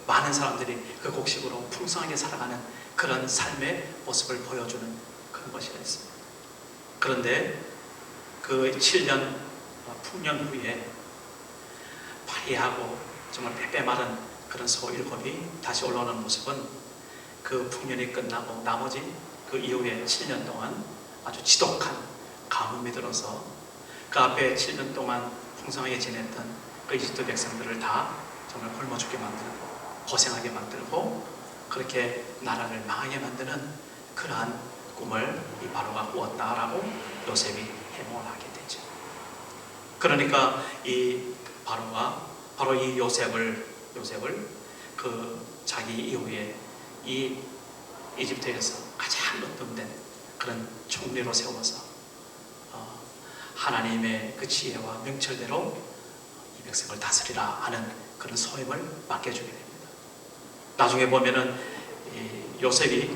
많은 사람들이 그 곡식으로 풍성하게 살아가는 그런 삶의 모습을 보여주는 그런 것이라 했습니다. 그런데 그 7년 풍년 후에 파리하고 정말 빼빼 마른 그런 소 7이 다시 올라오는 모습은 그 풍년이 끝나고 나머지 그 이후에 7년 동안 아주 지독한 가뭄이 들어서 그 앞에 7년 동안 풍성하게 지냈던 그 이집트 백성들을 다 정말 굶어 죽게 만들고 고생하게 만들고 그렇게 나라를 망하게 만드는 그러한 꿈을 이 바로가 꾸었다라고 요셉이 해몽을 하게 되죠. 그러니까 이 바로가 바로 이 요셉을 그 자기 이후에 이 이집트에서 가장 높은 그런 총리로 세워서 하나님의 그 지혜와 명철대로 이 백성을 다스리라 하는 그런 소임을 맡겨주게 됩니다. 나중에 보면은 요셉이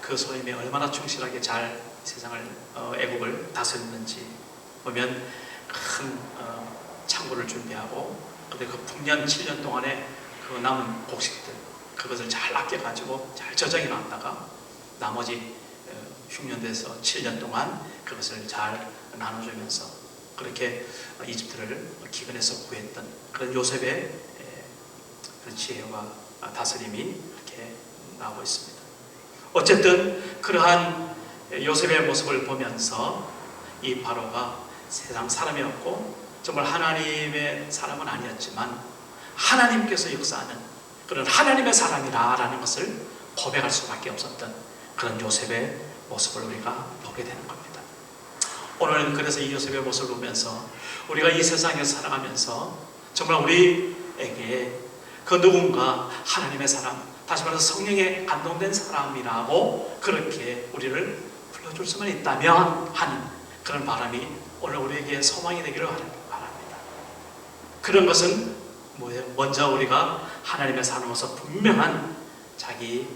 그 소임에 얼마나 충실하게 잘 세상을 애국을 다스렸는지 보면 큰 창고를 준비하고 근데 그 풍년 7년 동안에 그 남은 곡식들 그것을 잘 아껴가지고 잘 저장해 놨다가 나머지 흉년돼서 7년 동안 그것을 잘 나눠주면서 그렇게 이집트를 기근에서 구했던 그런 요셉의 그런 지혜와 다스림이 이렇게 나오고 있습니다. 어쨌든 그러한 요셉의 모습을 보면서 이 바로가 세상 사람이었고 정말 하나님의 사람은 아니었지만 하나님께서 역사하는 그런 하나님의 사람이라는 것을 고백할 수밖에 없었던 그런 요셉의 모습을 우리가 보게 되는 겁니다. 오늘 그래서 이 요셉의 모습을 보면서 우리가 이 세상에서 살아가면서 정말 우리에게 그 누군가 하나님의 사람, 다시 말해서 성령에 감동된 사람이라고 그렇게 우리를 불러줄 수만 있다면 하는 그런 바람이 오늘 우리에게 소망이 되기를 바랍니다. 그런 것은 뭐예요? 먼저 우리가 하나님의 사람으로서 분명한 자기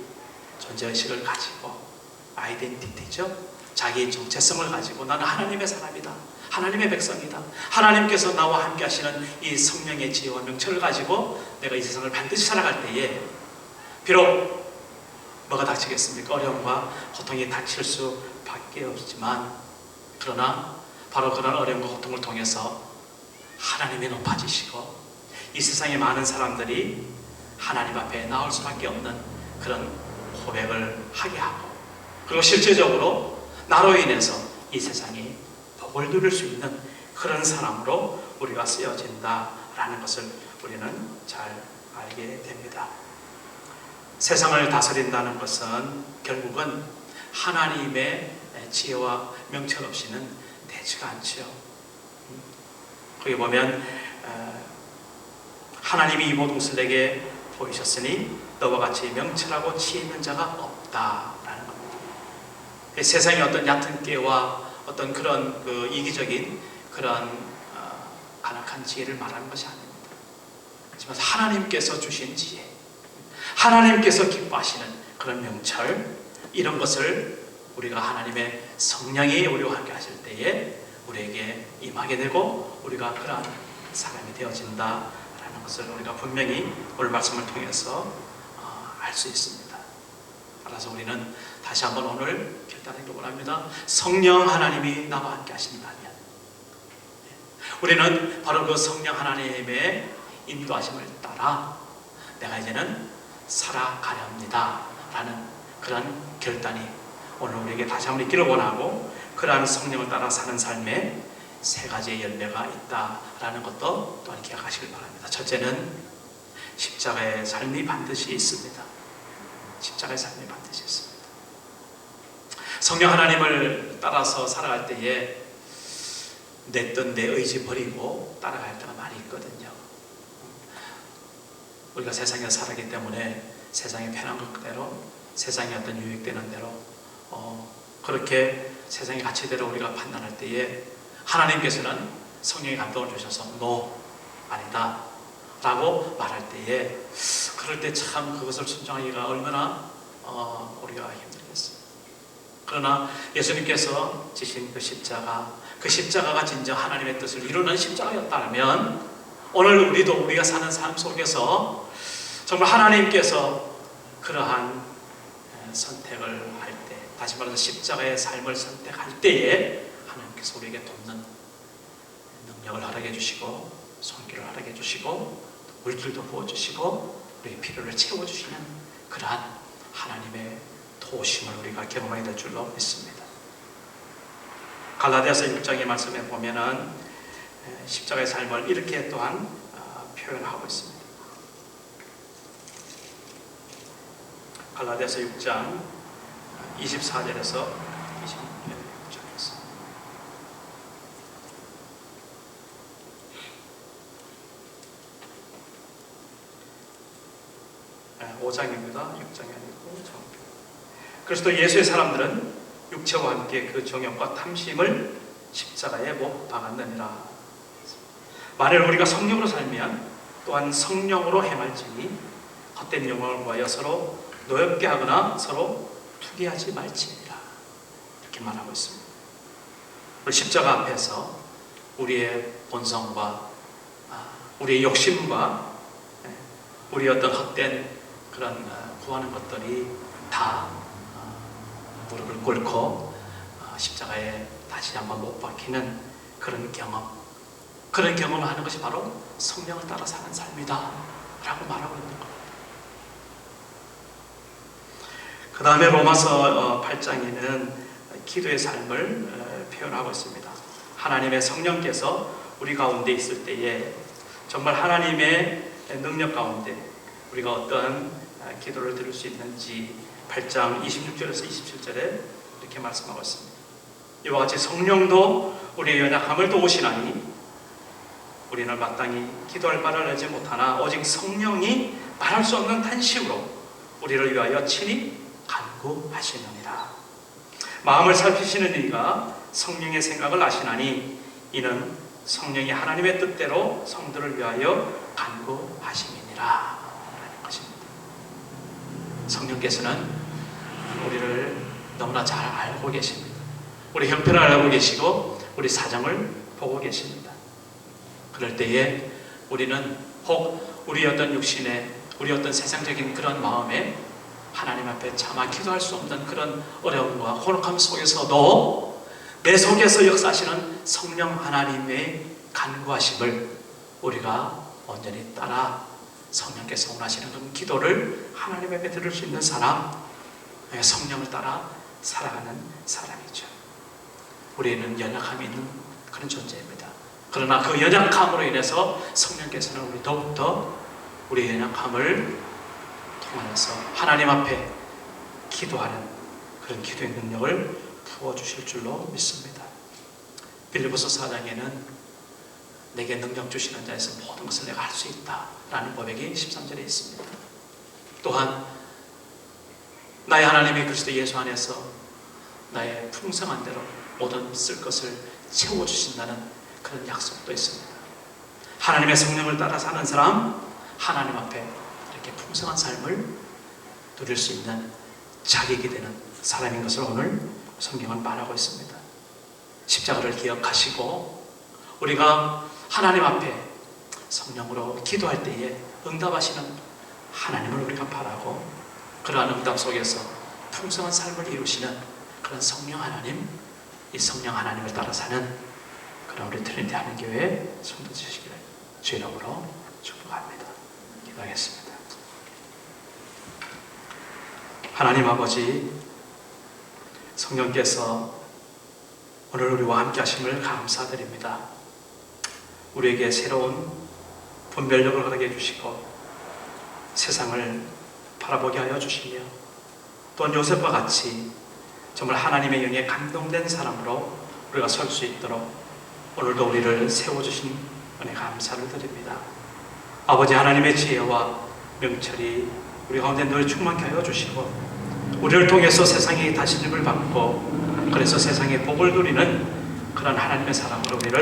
존재의식을 가지고 아이덴티티죠. 자기 정체성을 가지고 나는 하나님의 사람이다. 하나님의 백성이다. 하나님께서 나와 함께 하시는 이 성령의 지혜와 명철을 가지고 내가 이 세상을 반드시 살아갈 때에 비록 뭐가 닥치겠습니까? 어려움과 고통이 닥칠 수밖에 없지만 그러나 바로 그런 어려움과 고통을 통해서 하나님이 높아지시고 이 세상의 많은 사람들이 하나님 앞에 나올 수밖에 없는 그런 고백을 하게 하고 그리고 실제적으로 나로 인해서 이 세상이 복을 누릴 수 있는 그런 사람으로 우리가 쓰여진다라는 것을 우리는 잘 알게 됩니다. 세상을 다스린다는 것은 결국은 하나님의 지혜와 명철 없이는 되지가 않지요. 거기 보면 하나님이 이 모든 것을 내게 보이셨으니 너와 같이 명철하고 지혜 있는 자가 없다라는 겁니다. 세상의 어떤 얕은 깨와 어떤 그런 그 이기적인 그런 간악한 지혜를 말하는 것이 아닙니다. 하지만 하나님께서 주신 지혜, 하나님께서 기뻐하시는 그런 명철, 이런 것을 우리가 하나님의 성령이 우리와 함께 하실 때에 우리에게 임하게 되고 우리가 그러한 사람이 되어진다라는 것을 우리가 분명히 오늘 말씀을 통해서 알 수 있습니다. 따라서 우리는 다시 한번 오늘 결단하기를 원합니다. 성령 하나님이 나와 함께 하신다면 우리는 바로 그 성령 하나님의 인도하심을 따라 내가 이제는 살아가려 합니다 라는 그런 결단이 오늘 우리에게 다시 한번 있기를 원하고 그러한 성령을 따라 사는 삶에 세 가지의 열매가 있다라는 것도 또한 기억하시길 바랍니다. 첫째는 십자가의 삶이 반드시 있습니다. 십자가의 삶이 반드시 있습니다. 성령 하나님을 따라서 살아갈 때에 내 뜻, 내 의지 버리고 따라갈 때가 많이 있거든요. 우리가 세상에 살았기 때문에 세상의 편한 것대로 세상의 어떤 유익되는 대로 그렇게 세상의 가치대로 우리가 판단할 때에 하나님께서는 성령의 감동을 주셔서 no, 아니다 라고 말할 때에 그럴 때 참 그것을 순종하기가 얼마나 우리가 힘들겠어요. 그러나 예수님께서 지신 그 십자가가 진정 하나님의 뜻을 이루는 십자가였다면 오늘 우리가 사는 삶 속에서 정말 하나님께서 그러한 선택을 할 때, 다시 말해서 십자가의 삶을 선택할 때에 하나님께서 우리에게 돕는 능력을 허락해 주시고 손길을 허락해 주시고 물질도 부어주시고 우리의 필요를 채워주시는 그러한 하나님의 도우심을 우리가 경험하게 될 줄로 믿습니다. 갈라디아서 6장의 말씀에 보면은 십자가의 삶을 이렇게 또한 표현하고 있습니다. 갈라디아서 6장 24절에서 26절에서 5장입니다. 6장이 아니고 그리스도 예수의 사람들은 육체와 함께 그 정욕과 탐심을 십자가에 못 박았느니라. 만일 우리가 성령으로 살면 또한 성령으로 행할지니 헛된 영광을 구하여 서로 노엽게 하거나 서로 투기하지 말지니라. 이렇게 말하고 있습니다. 우리 십자가 앞에서 우리의 본성과 우리의 욕심과 우리의 어떤 헛된 그런 구하는 것들이 다 무릎을 꿇고 십자가에 다시 한번 못 박히는 그런 경험을 하는 것이 바로 성령을 따라 사는 삶이다 라고 말하고 있는 겁니다. 그 다음에 로마서 8장에는 기도의 삶을 표현하고 있습니다. 하나님의 성령께서 우리 가운데 있을 때에 정말 하나님의 능력 가운데 우리가 어떤 기도를 드릴 수 있는지 8장 26절에서 27절에 이렇게 말씀하고 있습니다. 이와 같이 성령도 우리의 연약함을 도우시나니 우리는 마땅히 기도할 바를 알지 못하나 오직 성령이 말할 수 없는 탄식으로 우리를 위하여 친히 간구하시느니라. 마음을 살피시는 이가 성령의 생각을 아시나니 이는 성령이 하나님의 뜻대로 성도를 위하여 간구하심이니라 라는 것입니다. 성령께서는 우리를 너무나 잘 알고 계십니다. 우리 형편을 알고 계시고 우리 사정을 보고 계십니다. 그럴 때에 우리는 혹 우리 어떤 육신에 우리 어떤 세상적인 그런 마음에 하나님 앞에 차마 기도할 수 없는 그런 어려움과 혼혹함 속에서도 내 속에서 역사하시는 성령 하나님의 간구하심을 우리가 온전히 따라 성령께서 원하시는 그런 기도를 하나님 앞에 들을 수 있는 사람, 성령을 따라 살아가는 사람이죠. 우리는 연약함이 있는 그런 존재입니다. 그러나 그 연약함으로 인해서 성령께서는 우리 더욱더 우리의 연약함을 통하여서 하나님 앞에 기도하는 그런 기도의 능력을 부어주실 줄로 믿습니다. 빌립보서 4장에는 내게 능력 주시는 자에서 모든 것을 내가 할 수 있다 라는 고백이 13절에 있습니다. 또한 나의 하나님이 그리스도 예수 안에서 나의 풍성한 대로 모든 쓸 것을 채워주신다는 그런 약속도 있습니다. 하나님의 성령을 따라 사는 사람, 하나님 앞에 이렇게 풍성한 삶을 누릴 수 있는 자격이 되는 사람인 것을 오늘 성경은 말하고 있습니다. 십자가를 기억하시고 우리가 하나님 앞에 성령으로 기도할 때에 응답하시는 하나님을 우리가 바라고 그러한 응답 속에서 풍성한 삶을 이루시는 그런 성령 하나님, 이 성령 하나님을 따라 사는 그런 우리 트리니티 하나님교회 성도 되시기를 주 이름으로 축복합니다. 기도하겠습니다. 하나님 아버지, 성령께서 오늘 우리와 함께 하심을 감사드립니다. 우리에게 새로운 분별력을 허락해 주시고 세상을 바라보게 하여 주시며 또한 요셉과 같이 정말 하나님의 영에 감동된 사람으로 우리가 설 수 있도록 오늘도 우리를 세워주신 은혜 감사를 드립니다. 아버지 하나님의 지혜와 명철이 우리 가운데 늘 충만케 하여 주시고 우리를 통해서 세상이 다스림을 받고 그래서 세상의 복을 누리는 그런 하나님의 사람으로 우리를